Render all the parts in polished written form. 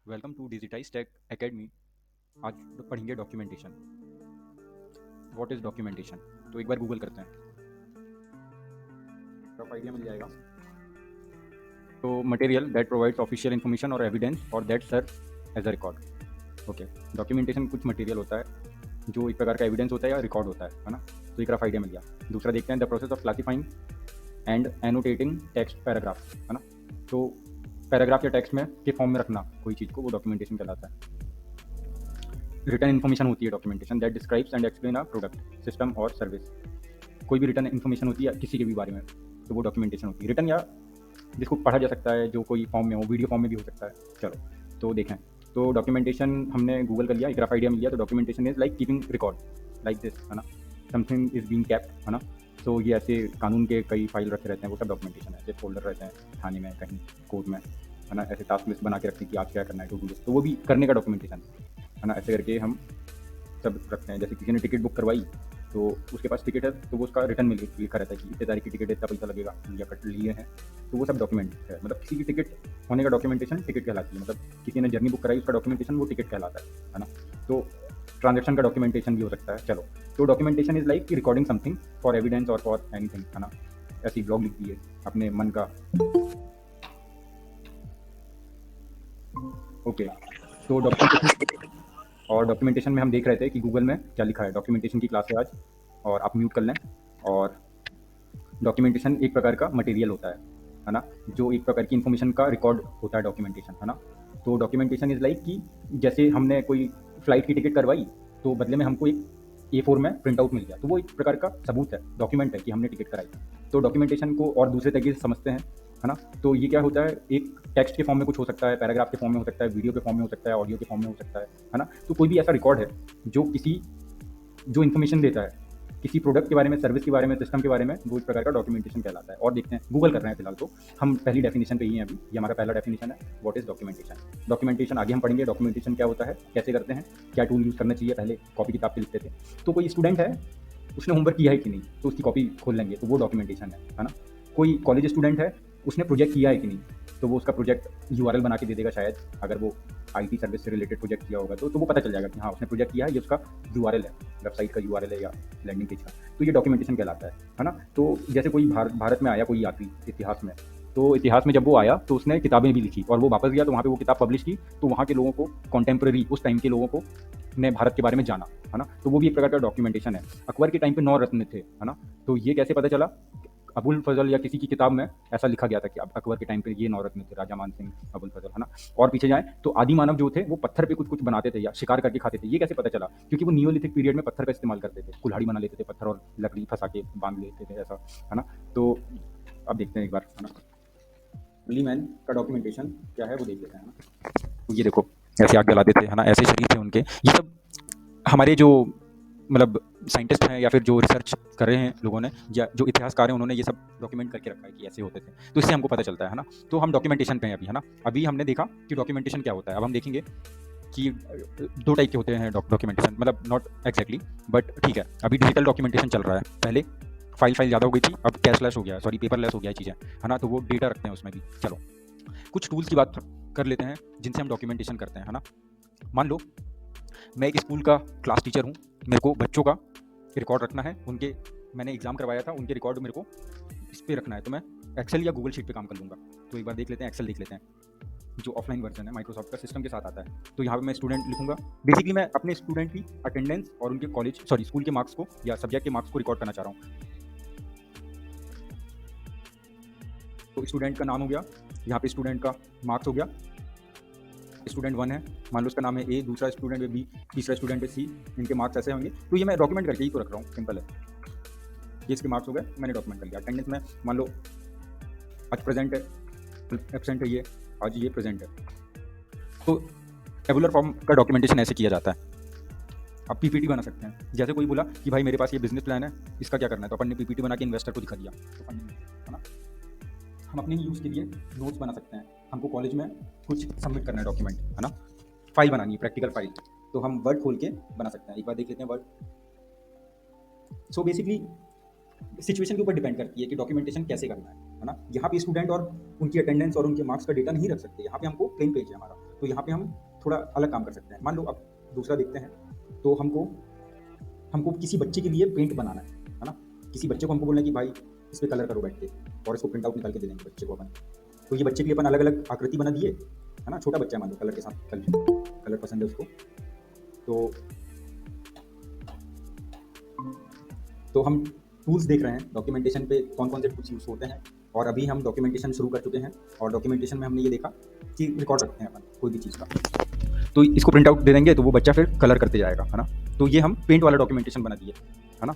Welcome to Digitize Tech Academy. आज पढ़ेंगे documentation. What is documentation? तो एक बार गूगल करते हैं, रफ आइडिया मिल जाएगा। तो material that provides official information और एविडेंस और that serve as a record. Okay, documentation कुछ मटेरियल होता है जो एक प्रकार का एविडेंस होता है या रिकॉर्ड होता है ना। तो एक रफ आइडिया मिल गया। दूसरा देखते हैं, the process of classifying and annotating text paragraph, है ना। तो पैराग्राफ या टेक्स्ट में के फॉर्म में रखना कोई चीज़ को, वो डॉक्यूमेंटेशन कहलाता है। रिटर्न इन्फॉर्मेशन होती है documentation, that describes and explain a product, system और सर्विस। कोई भी रिटर्न इन्फॉर्मेशन होती है किसी के भी बारे में, तो वो डॉक्यूमेंटेशन होती है। रिटर्न या जिसको पढ़ा जा सकता है, जो कोई फॉर्म में हो, वीडियो फॉर्म में भी हो सकता है। चलो तो देखें। तो डॉक्यूमेंटेशन हमने गूगल कर लिया, एक रफ आइडिया मिल गया। तो documentation is like keeping record like this, है ना। समथिंग इज बीइंग केप्ट, है ना। तो ये ऐसे कानून के कई फाइल रखे रहते हैं, वो सब डॉक्यूमेंटेशन है। जैसे फोल्डर रहते हैं थाने में, कहीं कोर्ट में, है ना। ऐसे टास्क लिस्ट बना के रखते हैं कि आज क्या करना है, टू डू लिस्ट, तो वो भी करने का डॉक्यूमेंटेशन है ना। ऐसे करके हम सब रखते हैं। जैसे किसी ने टिकट बुक करवाई, तो उसके पास टिकट है, तो वो उसका रिटर्न में लिखा रहता है कि इतने तारीख की टिकट है, इतना पैसा लगेगा या कट लिए हैं। तो वो सब डॉक्यूमेंट है। मतलब किसी की टिकट होने का डॉक्यूमेंटेशन टिकट कहलाती है। मतलब किसी ने जर्नी बुक कराई, उसका डॉक्यूमेंटेशन वो टिकट कहलाता है ना। तो ट्रांजेक्शन का डॉक्यूमेंटेशन भी हो सकता है। चलो, तो documentation is like recording something for evidence और फॉर एनीथिंग, है ना। ऐसी ब्लॉग लिख दी है अपने मन का। ओके, तो डॉक्यूमेंटेशन, और डॉक्यूमेंटेशन में हम देख रहे थे कि गूगल में क्या लिखा है। डॉक्यूमेंटेशन की क्लास है आज, और आप म्यूट कर लें। और डॉक्यूमेंटेशन एक प्रकार का मटेरियल होता है ना, जो एक प्रकार की इन्फॉर्मेशन का रिकॉर्ड होता है डॉक्यूमेंटेशन, है ना। तो डॉक्यूमेंटेशन इज लाइक कि जैसे हमने कोई फ्लाइट की टिकट करवाई, तो बदले में हमको एक A4 में प्रिंट आउट मिल गया, तो वो एक प्रकार का सबूत है, डॉक्यूमेंट है कि हमने टिकट कराई। तो डॉक्यूमेंटेशन को और दूसरे तरीके से समझते हैं, है ना। तो ये क्या होता है, एक टेक्स्ट के फॉर्म में कुछ हो सकता है, पैराग्राफ के फॉर्म में हो सकता है, वीडियो के फॉर्म में हो सकता है, ऑडियो के फॉर्म में हो सकता है ना। तो कोई भी ऐसा रिकॉर्ड है जो इन्फॉर्मेशन देता है किसी प्रोडक्ट के बारे में, सर्विस के बारे में, सिस्टम के बारे में, वो एक प्रकार का डॉक्यूमेंटेशन कहलाता है। और देखते हैं, गूगल कर रहे हैं फिलहाल, तो हम पहली डेफिनेशन पे ही हैं अभी। ये हमारा पहला डेफिनेशन है, व्हाट इज डॉक्यूमेंटेशन। डॉक्यूमेंटेशन आगे हम पढ़ेंगे, डॉक्यूमेंटेशन क्या होता है, कैसे करते हैं, क्या टूल यूज़ करना चाहिए। पहले कॉपी किताब से लिखते थे। तो कोई स्टूडेंट है, उसने होमवर्क किया है कि नहीं, तो उसकी कॉपी खोल लेंगे, तो वो डॉक्यूमेंटेशन है ना। कोई कॉलेज स्टूडेंट है, उसने प्रोजेक्ट किया है कि नहीं, तो वो उसका प्रोजेक्ट URL बना के दे देगा शायद, अगर वो IT सर्विस से रिलेटेड प्रोजेक्ट किया होगा, तो वो पता चल जाएगा कि हाँ उसने प्रोजेक्ट किया है, ये उसका URL है, वेबसाइट का URL है या लैंडिंग पेज का। तो ये डॉक्यूमेंटेशन कहलाता है ना। तो जैसे कोई भारत में आया कोई यात्री इतिहास में, तो इतिहास में जब वो आया, तो उसने किताबें भी लिखी और वो वापस गया, तो वहाँ पे वो किताब पब्लिश की, तो वहाँ के लोगों को, कॉन्टेम्प्रेरी उस टाइम के लोगों को ने भारत के बारे में जाना, है ना। तो वो भी एक प्रकार का डॉक्यूमेंटेशन है। अकबर के टाइम पे 9 रत्न थे, है ना। तो ये कैसे पता चला, अबुल फजल या किसी की किताब में ऐसा लिखा गया था कि अब अकबर के टाइम पे ये 9 रत्न थे, राजा मान सिंह, अबुल फजल, है ना। और पीछे जाएं तो आदि मानव जो थे, वो पत्थर पे कुछ कुछ बनाते थे या शिकार करके खाते थे। ये कैसे पता चला, क्योंकि वो नियोलिथिक पीरियड में पत्थर का इस्तेमाल करते थे, कुल्हाड़ी बना लेते थे, पत्थर और लकड़ी फंसा के बांध लेते थे, ऐसा, है ना। तो अब देखते हैं एक बार, है ना, अर्ली मैन का डॉक्यूमेंटेशन क्या है वो देख लेते हैं, है ना। तो ये देखो, ऐसे आग जलाते थे, है ना, ऐसे शरीर थे उनके। ये सब हमारे जो मतलब साइंटिस्ट हैं या फिर जो रिसर्च कर रहे हैं लोगों ने, या जो इतिहासकार हैं, उन्होंने ये सब डॉक्यूमेंट करके रखा है कि ऐसे होते थे। तो इससे हमको पता चलता है ना। तो हम डॉक्यूमेंटेशन पे हैं अभी, है ना। अभी हमने देखा कि डॉक्यूमेंटेशन क्या होता है। अब हम देखेंगे कि 2 टाइप के होते हैं डॉक्यूमेंटेशन, मतलब नॉट एग्जैक्टली, बट ठीक है। अभी डिजिटल डॉक्यूमेंटेशन चल रहा है। पहले फाइल ज़्यादा हो गई थी, अब कैशलेस हो गया, सॉरी पेपरलेस हो गया चीज़ें, है ना। तो वो डेटा रखते हैं उसमें भी। चलो, कुछ टूल्स की बात कर लेते हैं जिनसे हम डॉक्यूमेंटेशन करते हैं, है ना। मान लो मैं एक स्कूल का क्लास टीचर हूँ, मेरे को बच्चों का रिकॉर्ड रखना है, उनके, मैंने एग्जाम करवाया था, उनके रिकॉर्ड मेरे को इस पे रखना है, तो मैं एक्सेल या गूगल शीट पे काम कर लूँगा। तो एक बार देख लेते हैं, एक्सेल देख लेते हैं, जो ऑफलाइन वर्जन है, माइक्रोसॉफ्ट का सिस्टम के साथ आता है। तो यहाँ पे मैं स्टूडेंट लिखूंगा। बेसिकली मैं अपने स्टूडेंट की अटेंडेंस और उनके कॉलेज, सॉरी स्कूल के मार्क्स को या सब्जेक्ट के मार्क्स को रिकॉर्ड करना चाह रहा हूँ। तो स्टूडेंट का नाम हो गया, यहाँ पे स्टूडेंट का मार्क्स हो गया। स्टूडेंट 1 है, मान लो उसका नाम है A, दूसरा स्टूडेंट है B, तीसरा स्टूडेंट है C, इनके मार्क्स ऐसे होंगे। तो ये मैं डॉक्यूमेंट करके ही तो रख रहा हूँ, सिंपल है। ये इसके मार्क्स हो गए, मैंने डॉक्यूमेंट कर लिया। अटेंडेंस में मान लो आज प्रेजेंट है, एब्सेंट है ये, आज ये प्रेजेंट है। तो टेबुलर फॉर्म का डॉक्यूमेंटेशन ऐसे किया जाता है। आप PPT बना सकते हैं। जैसे कोई बोला कि भाई मेरे पास ये बिजनेस प्लान है, इसका क्या करना है, तो अपन ने PPT बना के इन्वेस्टर को दिखा दिया, तो फंडिंग, है ना। हम अपने यूज़ के लिए नोट्स बना सकते हैं। हमको कॉलेज में कुछ सबमिट करना है डॉक्यूमेंट, है ना, फाइल बनानी है, प्रैक्टिकल फाइल, तो हम वर्ड खोल के बना सकते हैं। एक बार देख लेते हैं वर्ड। सो बेसिकली सिचुएशन के ऊपर डिपेंड करती है कि डॉक्यूमेंटेशन कैसे करना है ना। यहाँ पे स्टूडेंट और उनकी अटेंडेंस और उनके मार्क्स का डेटा नहीं रख सकते, यहाँ पे हमको प्लेन पेज है हमारा, तो यहाँ पे हम थोड़ा अलग काम कर सकते हैं। मान लो अब दूसरा देखते हैं, तो हमको हमको किसी बच्चे के लिए पेंट बनाना है ना? किसी बच्चे को हमको बोलना है कि भाई इस पे कलर करो बैठ के, और इसको प्रिंट आउट निकाल के दे देंगे बच्चे को अपन। तो ये बच्चे के लिए अपन अलग अलग आकृति बना दिए, है ना? छोटा बच्चा है मान लो, कलर के साथ कलर पसंद है उसको, तो हम टूल्स देख रहे हैं डॉक्यूमेंटेशन पे कौन कौन से टूल्स यूज़ होते हैं। और अभी हम डॉक्यूमेंटेशन शुरू कर चुके हैं, और डॉक्यूमेंटेशन में हमने ये देखा कि रिकॉर्ड रखते हैं अपन कोई भी चीज़ का, तो इसको प्रिंट आउट दे देंगे तो वो बच्चा फिर कलर करते जाएगा, है ना? तो ये हम पेंट वाला डॉक्यूमेंटेशन बना दिए, है ना?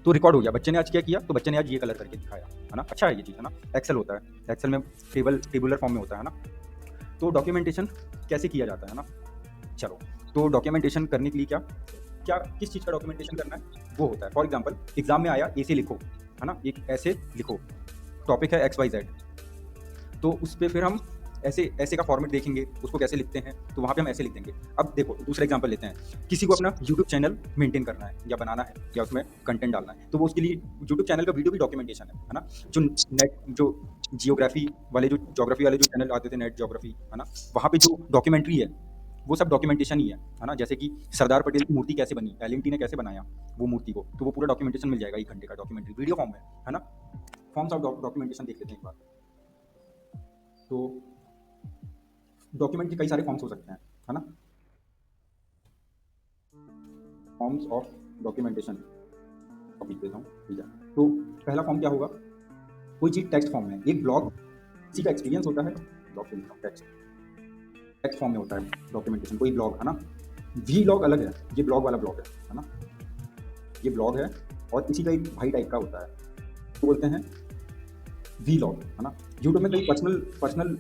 तो रिकॉर्ड हो गया, बच्चे ने आज क्या किया, तो बच्चे ने आज ये कलर करके दिखाया, है ना? अच्छा है ये चीज़, है ना? एक्सेल होता है, एक्सेल में टेबुलर फॉर्म में होता है ना? तो डॉक्यूमेंटेशन कैसे किया जाता है ना? चलो, तो डॉक्यूमेंटेशन करने के लिए क्या क्या किस चीज़ का डॉक्यूमेंटेशन करना है, वो होता है। फॉर एग्जांपल एग्जाम में आया ऐसे लिखो, है ना? एक ऐसे लिखो, टॉपिक है XYZ, तो उस पर फिर हम ऐसे का फॉर्मेट देखेंगे, उसको कैसे लिखते हैं, तो वहाँ पे हम ऐसे लिख देंगे। अब देखो दूसरा एग्जांपल लेते हैं, किसी को अपना यूट्यूब चैनल मेंटेन करना है या बनाना है या उसमें कंटेंट डालना है, तो वो उसके लिए यूट्यूब चैनल का वीडियो भी डॉक्यूमेंटेशन है ना? जो जियोग्राफी वाले जो चैनल आते थे, नेट जियोग्राफी, है ना? वहाँ पे जो डॉक्यूमेंट्री है वो सब डॉक्यूमेंटेशन ही है ना? जैसे कि सरदार पटेल की मूर्ति कैसे बनी, LNT ने कैसे बनाया वो मूर्ति को, तो वो पूरा डॉक्यूमेंटेशन मिल जाएगा 1 घंटे का डॉक्यूमेंट्री वीडियो फॉर्म में, है ना? फॉर्म्स ऑफ डॉक्यूमेंटेशन देख लेते हैं एक बार। तो डॉक्यूमेंट के कई सारे फॉर्म्स हो सकते हैं, है ना? फॉर्म्स ऑफ डॉक्यूमेंटेशन लिख देता हूँ, ठीक है? तो पहला फॉर्म क्या होगा, कोई चीज़ टेक्स्ट फॉर्म में, एक ब्लॉग किसी का एक्सपीरियंस होता है, टेक्स्ट फॉर्म में होता है डॉक्यूमेंटेशन, कोई ब्लॉग, है ना? Vlog अलग है, ये ब्लॉग वाला ब्लॉग है ना? ये ब्लॉग है और इसी का एक भाई टाइप का होता है, तो बोलते हैं Vlog, है ना? यूट्यूब में कई पर्सनल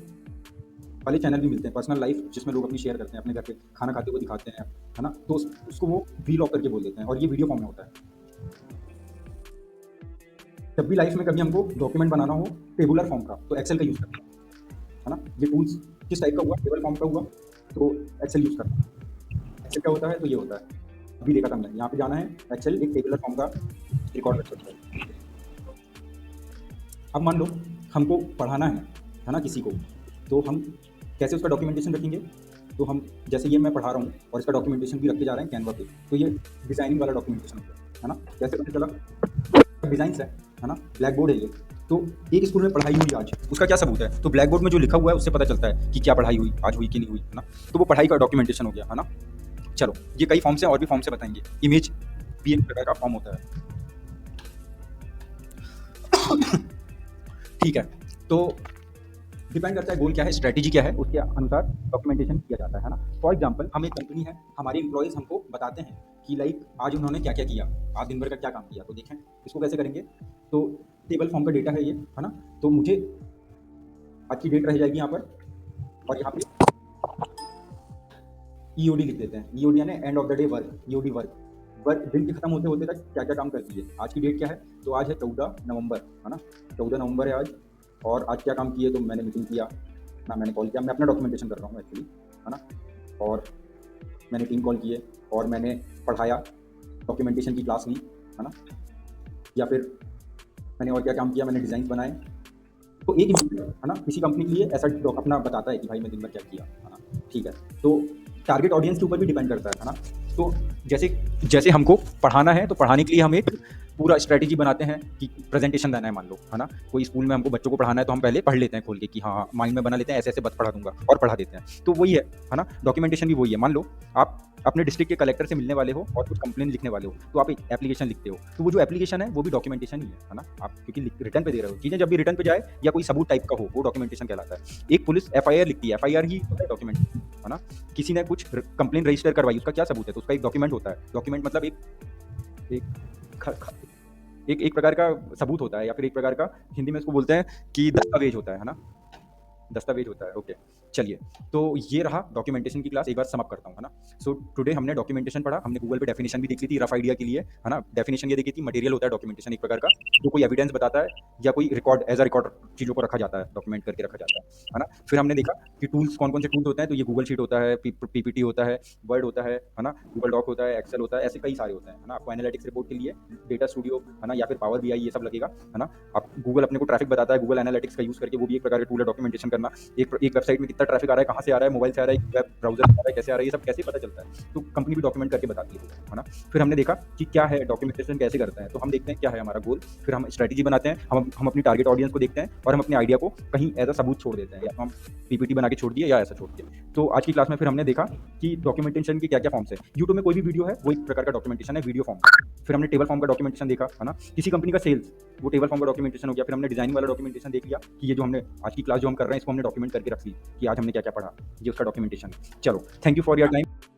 वाले चैनल भी मिलते हैं, पर्सनल लाइफ जिसमें लोग अपनी शेयर करते हैं, अपने घर पे खाना खाते हुए दिखाते हैं, है ना? तो उसको वो Vlog करके बोल देते हैं, और ये वीडियो फॉर्म में होता है। जब भी लाइफ में कभी हमको डॉक्यूमेंट बनाना हो टेबुलर फॉर्म का, तो एक्सेल का यूज़ करते हैं, है ना? ये टूल्स किस टाइप का हुआ, टेबल फॉर्म का हुआ, तो एक्सेल यूज़ करना है। एक्सेल क्या होता है, तो ये होता है, अभी देखा था हमने, यहाँ पे जाना है, एक्सेल एक टेबुलर फॉर्म का रिकॉर्ड रख सकता है। अब मान लो हमको पढ़ाना है ना, किसी को, तो हम कैसे उसका डॉक्यूमेंटेशन रखेंगे, तो हम जैसे ये मैं पढ़ा रहा हूँ और इसका डॉक्यूमेंटेशन भी रखते जा रहे हैं कैनवा पे, तो ये डिज़ाइनिंग वाला डॉक्यूमेंटेशन होता है ना? कैसे पता चला, डिज़ाइंस है ना? ब्लैक बोर्ड है ये, तो एक स्कूल में पढ़ाई हुई आज, उसका क्या सबूत है, तो ब्लैक बोर्ड में जो लिखा हुआ है उससे पता चलता है कि क्या पढ़ाई हुई आज, हुई कि नहीं हुई, है ना? तो वो पढ़ाई का डॉक्यूमेंटेशन हो गया, है ना? चलो, ये कई फॉर्म्स हैं, और भी फॉर्म से बताएंगे। इमेज भी एक प्रकार का फॉर्म होता है, ठीक है? तो डिपेंड करता है गोल क्या है, स्ट्रेटेजी क्या है, उसके अनुसार डॉक्यूमेंटेशन किया जाता है ना? फॉर एग्जांपल हम एक कंपनी है, हमारे एम्प्लॉयज़ हमको बताते हैं कि लाइक आज उन्होंने क्या क्या किया, आज दिन भर का क्या काम किया, तो देखें इसको कैसे करेंगे। तो टेबल फॉर्म का डेटा है ये, है ना? तो मुझे आज की डेट रह जाएगी यहाँ पर, और यहाँ पे EOD लिख देते हैं, EOD यानी end of the day work, EOD work दिन के खत्म होते होते तक क्या क्या काम कर दिए। आज की डेट क्या है, तो आज है 14 नवंबर, है ना? 14 नवंबर है आज, और आज क्या काम किए, तो मैंने मीटिंग किया ना, मैंने कॉल किया, मैं अपना डॉक्यूमेंटेशन कर रहा हूँ एक्चुअली, है ना? और मैंने टीम कॉल किए, और मैंने पढ़ाया, डॉक्यूमेंटेशन की क्लास ली, है ना? या फिर मैंने और क्या काम किया, मैंने डिज़ाइन बनाए। तो एक है ना, किसी कंपनी के लिए ऐसा अपना बताता है कि भाई मैं दिन भर क्या किया, है ना? ठीक है, तो टारगेट ऑडियंस के ऊपर भी डिपेंड करता है ना? तो जैसे हमको पढ़ाना है, तो पढ़ाने के लिए हम एक पूरा स्ट्रेटेजी बनाते हैं कि प्रेजेंटेशन देना है, मान लो, है ना? कोई स्कूल में हमको बच्चों को पढ़ाना है, तो हम पहले पढ़ लेते हैं खोल के कि हाँ, माइंड में बना लेते हैं, ऐसे बस पढ़ा दूंगा, और पढ़ा देते हैं। तो वही है ना? डॉक्यूमेंटेशन भी वही है। मान लो आप अपने डिस्ट्रिक्ट के कलेक्टर से मिलने वाले हो और कुछ कंप्लेन लिखने वाले हो, तो आप एक एप्लीकेशन लिखते हो, तो वो जो एप्लीकेशन है वो भी डॉक्यूमेंटेशन ही है ना? आप क्योंकि रिटर्न पे दे रहे हो, चीज़ें जब भी रिटर्न पे जाए या कोई सबूत टाइप का हो, वो डॉक्यूमेंटेशन कहलाता है। एक पुलिस FIR लिखती है, FIR ही डॉक्यूमेंट, है ना? किसी ने कुछ कंप्लेन रजिस्टर करवाई, उसका क्या सबूत है, तो उसका एक डॉक्यूमेंट होता है। डॉक्यूमेंट मतलब एक प्रकार का सबूत होता है, या फिर एक प्रकार का, हिंदी में इसको बोलते हैं कि दस्तावेज होता है ना? दस्तावेज होता है। ओके, चलिए, तो ये रहा डॉक्यूमेंटेशन की क्लास। एक बार समअप करता हूँ, है ना? सो टुडे हमने डॉक्यूमेंटेशन पढ़ा, हमने गूगल पे डेफिनेशन भी देख ली थी रफ आइडिया के लिए, है ना? डेफिनेशन ये देखी थी, मटेरियल होता है डॉक्यूमेंटेशन एक प्रकार का, जो कोई एविडेंस बताता है या कोई रिकॉर्ड, एज अ रिकॉर्ड चीज़ों को रखा जाता है, डॉक्यूमेंट करके रखा जाता है ना? फिर हमने देखा कि टूल्स कौन कौन से टूल्स होते हैं, तो ये गूगल शीट होता है, PPT होता है, वर्ड होता है ना? गूगल डॉक होता है, एक्सेल होता है, ऐसे कई सारे होते हैं, है ना? आपको एनालिटिक्स रिपोर्ट के लिए डेटा स्टूडियो, है ना, या फिर पावर BI, ये सब लगेगा, है ना? आप गूगल अपने को ट्रैफिक बताता है, गूगल एनालिटिक्स का यूज़ करके, वो भी एक प्रकार का टूल है डॉक्यूमेंटेशन करना। एक वेबसाइट में कितना ट्रैफिक आ रहा है, कहाँ से आ रहा है, मोबाइल से आ रहा है, वेब ब्राउजर से आ रहा है, कैसे आ रहा है, ये सब कैसे पता चलता है? तो कंपनी भी डॉक्यूमेंट करके बताती है ना? फिर हमने देखा कि क्या है डॉक्यूमेंटेशन कैसे करते हैं, तो हम देखते हैं क्या है हमारा गोल, फिर हम स्ट्रैटेजी बनाते हैं, हम अपनी टारगेट ऑडियंस को देखते हैं और हम अपने आइडिया को कहीं एज अ सबूत छोड़ देते हैं, या तो हम पीपीटी बना के छोड़ दिए या ऐसा छोड़ दिया। तो आज की क्लास में फिर हमने देखा कि डॉक्यूमेंटेशन के क्या क्या फॉर्म्स है। यूट्यूब में कोई भी वीडियो है वो एक प्रकार का डॉक्यूमेंटेशन है, वीडियो फॉर्म। फिर हमने टेबल फॉर्म का डॉक्यूमेंटेशन देखा, है ना? किसी कंपनी का सेल्स, वो टेबल फॉर्म का डॉक्यूमेंटेशन हो गया। फिर हमने डिजाइन वाला डॉक्यूमेंटेशन देख लिया कि ये जो हमने आज की क्लास जो हम कर रहे हैं इसको हमने डॉक्यूमेंट करके रख ली कि आज हमने क्या क्या पढ़ा, ये उसका डॉक्यूमेंटेशन। चलो, thank you for your time.